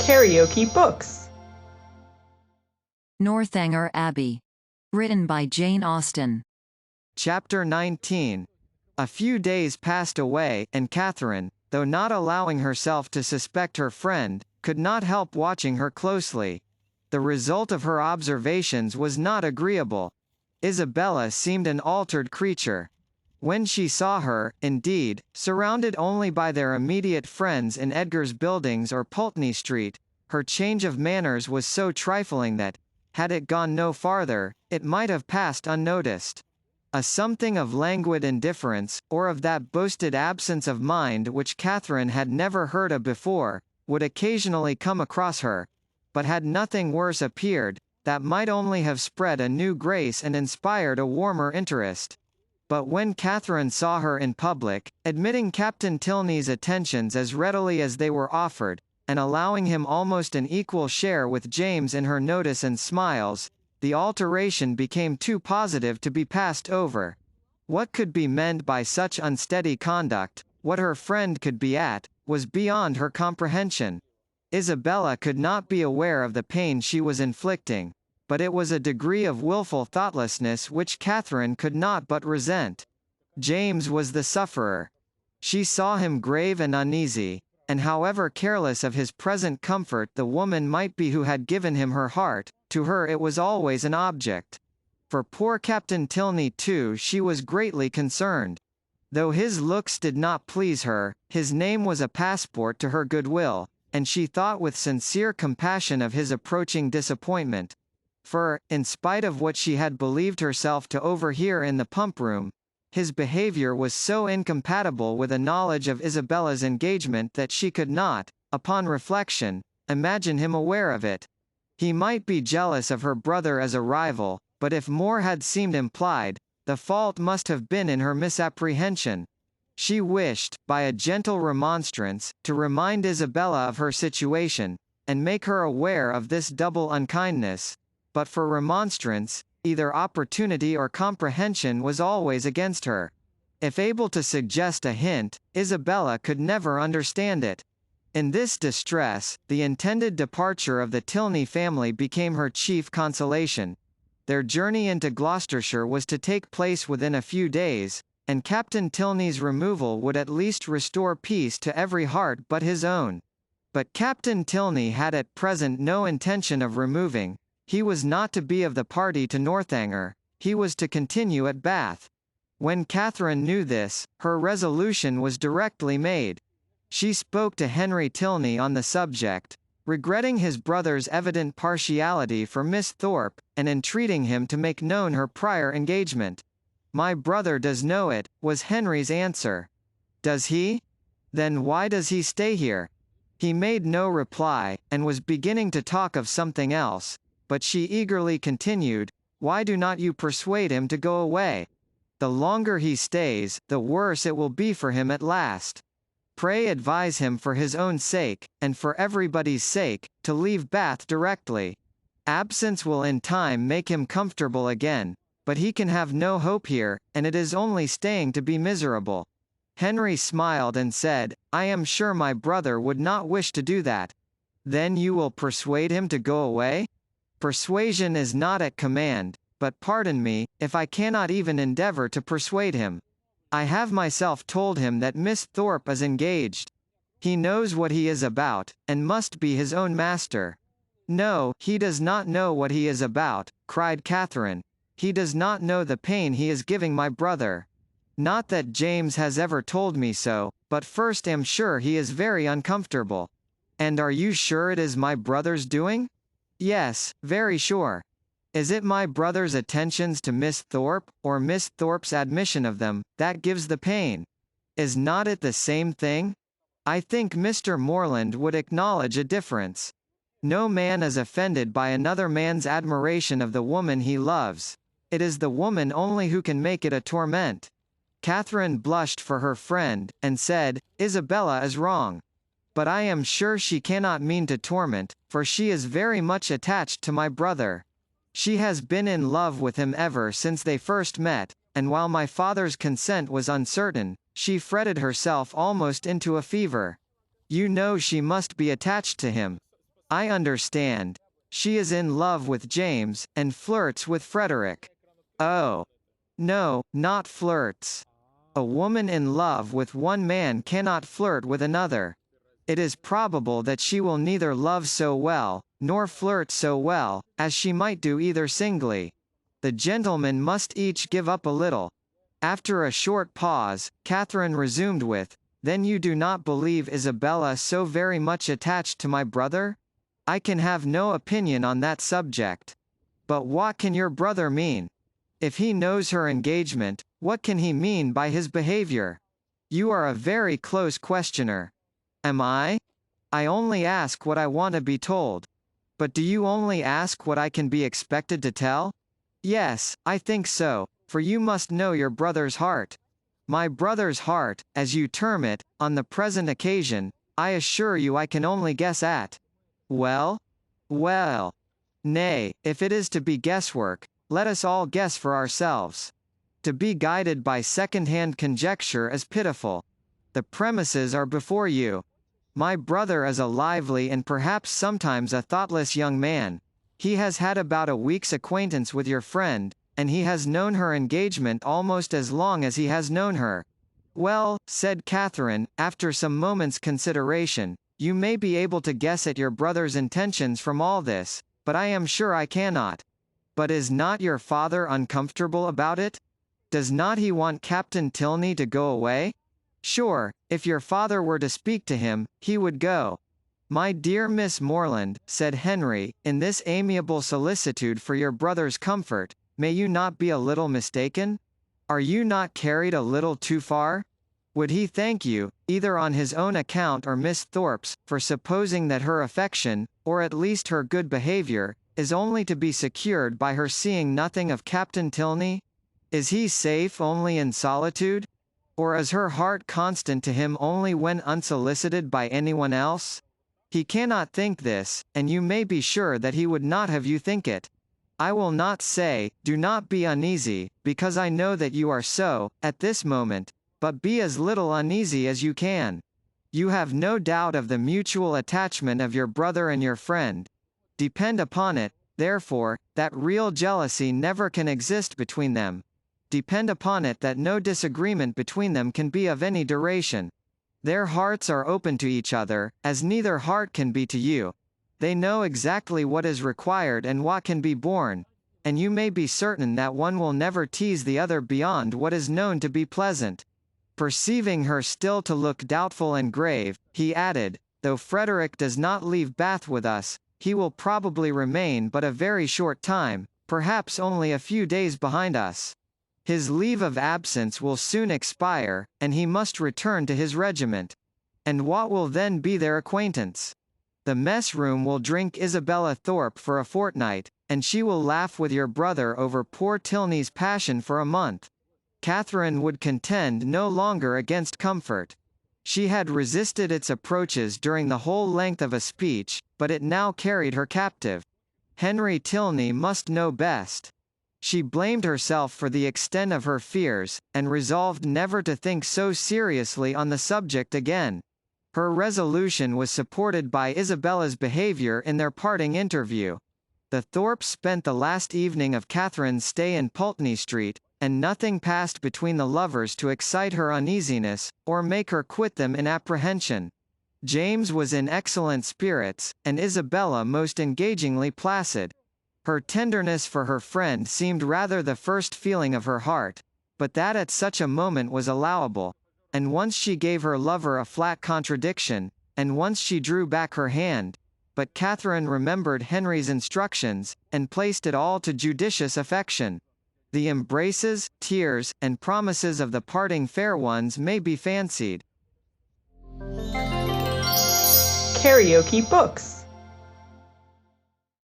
KaraokeBooks. Northanger Abbey. Written by Jane Austen. Chapter 19. A few days passed away, and Catherine, though not allowing herself to suspect her friend, could not help watching her closely. The result of her observations was not agreeable. Isabella seemed an altered creature. When she saw her, indeed, surrounded only by their immediate friends in Edgar's Buildings or Pulteney Street, her change of manners was so trifling that, had it gone no farther, it might have passed unnoticed. A something of languid indifference, or of that boasted absence of mind which Catherine had never heard of before, would occasionally come across her, but had nothing worse appeared, that might only have spread a new grace and inspired a warmer interest. But when Catherine saw her in public, admitting Captain Tilney's attentions as readily as they were offered, and allowing him almost an equal share with James in her notice and smiles, the alteration became too positive to be passed over. What could be meant by such unsteady conduct, what her friend could be at, was beyond her comprehension. Isabella could not be aware of the pain she was inflicting, but it was a degree of wilful thoughtlessness which Catherine could not but resent. James was the sufferer. She saw him grave and uneasy, and however careless of his present comfort the woman might be who had given him her heart, to her it was always an object. For poor Captain Tilney too she was greatly concerned. Though his looks did not please her, his name was a passport to her goodwill, and she thought with sincere compassion of his approaching disappointment. For, in spite of what she had believed herself to overhear in the pump-room, his behavior was so incompatible with a knowledge of Isabella's engagement that she could not, upon reflection, imagine him aware of it. He might be jealous of her brother as a rival, but if more had seemed implied, the fault must have been in her misapprehension. She wished, by a gentle remonstrance, to remind Isabella of her situation, and make her aware of this double unkindness, but for remonstrance, either opportunity or comprehension was always against her. If able to suggest a hint, Isabella could never understand it. In this distress, the intended departure of the Tilney family became her chief consolation. Their journey into Gloucestershire was to take place within a few days, and Captain Tilney's removal would at least restore peace to every heart but his own. But Captain Tilney had at present no intention of removing. He was not to be of the party to Northanger, he was to continue at Bath. When Catherine knew this, her resolution was directly made. She spoke to Henry Tilney on the subject, regretting his brother's evident partiality for Miss Thorpe, and entreating him to make known her prior engagement. "My brother does know it," was Henry's answer. "Does he? Then why does he stay here?" He made no reply, and was beginning to talk of something else, but she eagerly continued, "Why do not you persuade him to go away? The longer he stays, the worse it will be for him at last. Pray advise him for his own sake, and for everybody's sake, to leave Bath directly. Absence will in time make him comfortable again, but he can have no hope here, and it is only staying to be miserable." Henry smiled and said, "I am sure my brother would not wish to do that." "Then you will persuade him to go away?" "Persuasion is not at command, but pardon me, if I cannot even endeavor to persuade him. I have myself told him that Miss Thorpe is engaged. He knows what he is about, and must be his own master." "No, he does not know what he is about," cried Catherine. "He does not know the pain he is giving my brother. Not that James has ever told me so, but first am sure he is very uncomfortable." "And are you sure it is my brother's doing?" "Yes, very sure." "Is it my brother's attentions to Miss Thorpe, or Miss Thorpe's admission of them, that gives the pain? Is not it the same thing? I think Mr. Morland would acknowledge a difference. No man is offended by another man's admiration of the woman he loves. It is the woman only who can make it a torment." Catherine blushed for her friend, and said, "Isabella is wrong. But I am sure she cannot mean to torment, for she is very much attached to my brother. She has been in love with him ever since they first met, and while my father's consent was uncertain, she fretted herself almost into a fever. You know she must be attached to him." I understand. She is in love with James, and flirts with Frederick. Oh. No, not flirts. A woman in love with one man cannot flirt with another. It is probable that she will neither love so well, nor flirt so well, as she might do either singly. The gentlemen must each give up a little. After a short pause, Catherine resumed with, "Then you do not believe Isabella so very much attached to my brother? I can have no opinion on that subject. But what can your brother mean? If he knows her engagement, what can he mean by his behavior? You are a very close questioner." "Am I? I only ask what I want to be told." "But do you only ask what I can be expected to tell?" "Yes, I think so, for you must know your brother's heart." "My brother's heart, as you term it, on the present occasion, I assure you I can only guess at." "Well? Well. Nay, if it is to be guesswork, let us all guess for ourselves. To be guided by second-hand conjecture is pitiful. The premises are before you. My brother is a lively and perhaps sometimes a thoughtless young man. He has had about a week's acquaintance with your friend, and he has known her engagement almost as long as he has known her." "Well," said Catherine, after some moments' consideration, "you may be able to guess at your brother's intentions from all this, but I am sure I cannot." "But is not your father uncomfortable about it? Does not he want Captain Tilney to go away? Sure, if your father were to speak to him, he would go." "My dear Miss Morland," said Henry, in this amiable solicitude for your brother's comfort, "may you not be a little mistaken? Are you not carried a little too far? Would he thank you, either on his own account or Miss Thorpe's, for supposing that her affection, or at least her good behavior, is only to be secured by her seeing nothing of Captain Tilney? Is he safe only in solitude? Or is her heart constant to him only when unsolicited by anyone else? He cannot think this, and you may be sure that he would not have you think it. I will not say, do not be uneasy, because I know that you are so, at this moment, but be as little uneasy as you can. You have no doubt of the mutual attachment of your brother and your friend. Depend upon it, therefore, that real jealousy never can exist between them. Depend upon it that no disagreement between them can be of any duration. Their hearts are open to each other, as neither heart can be to you. They know exactly what is required and what can be borne, and you may be certain that one will never tease the other beyond what is known to be pleasant." Perceiving her still to look doubtful and grave, he added, "Though Frederick does not leave Bath with us, he will probably remain but a very short time, perhaps only a few days behind us. His leave of absence will soon expire, and he must return to his regiment. And what will then be their acquaintance? The mess room will drink Isabella Thorpe for a fortnight, and she will laugh with your brother over poor Tilney's passion for a month." Catherine would contend no longer against comfort. She had resisted its approaches during the whole length of a speech, but it now carried her captive. Henry Tilney must know best. She blamed herself for the extent of her fears, and resolved never to think so seriously on the subject again. Her resolution was supported by Isabella's behavior in their parting interview. The Thorpes spent the last evening of Catherine's stay in Pulteney Street, and nothing passed between the lovers to excite her uneasiness, or make her quit them in apprehension. James was in excellent spirits, and Isabella most engagingly placid. Her tenderness for her friend seemed rather the first feeling of her heart, but that at such a moment was allowable, and once she gave her lover a flat contradiction, and once she drew back her hand, but Catherine remembered Henry's instructions, and placed it all to judicious affection. The embraces, tears, and promises of the parting fair ones may be fancied. KaraokeBooks.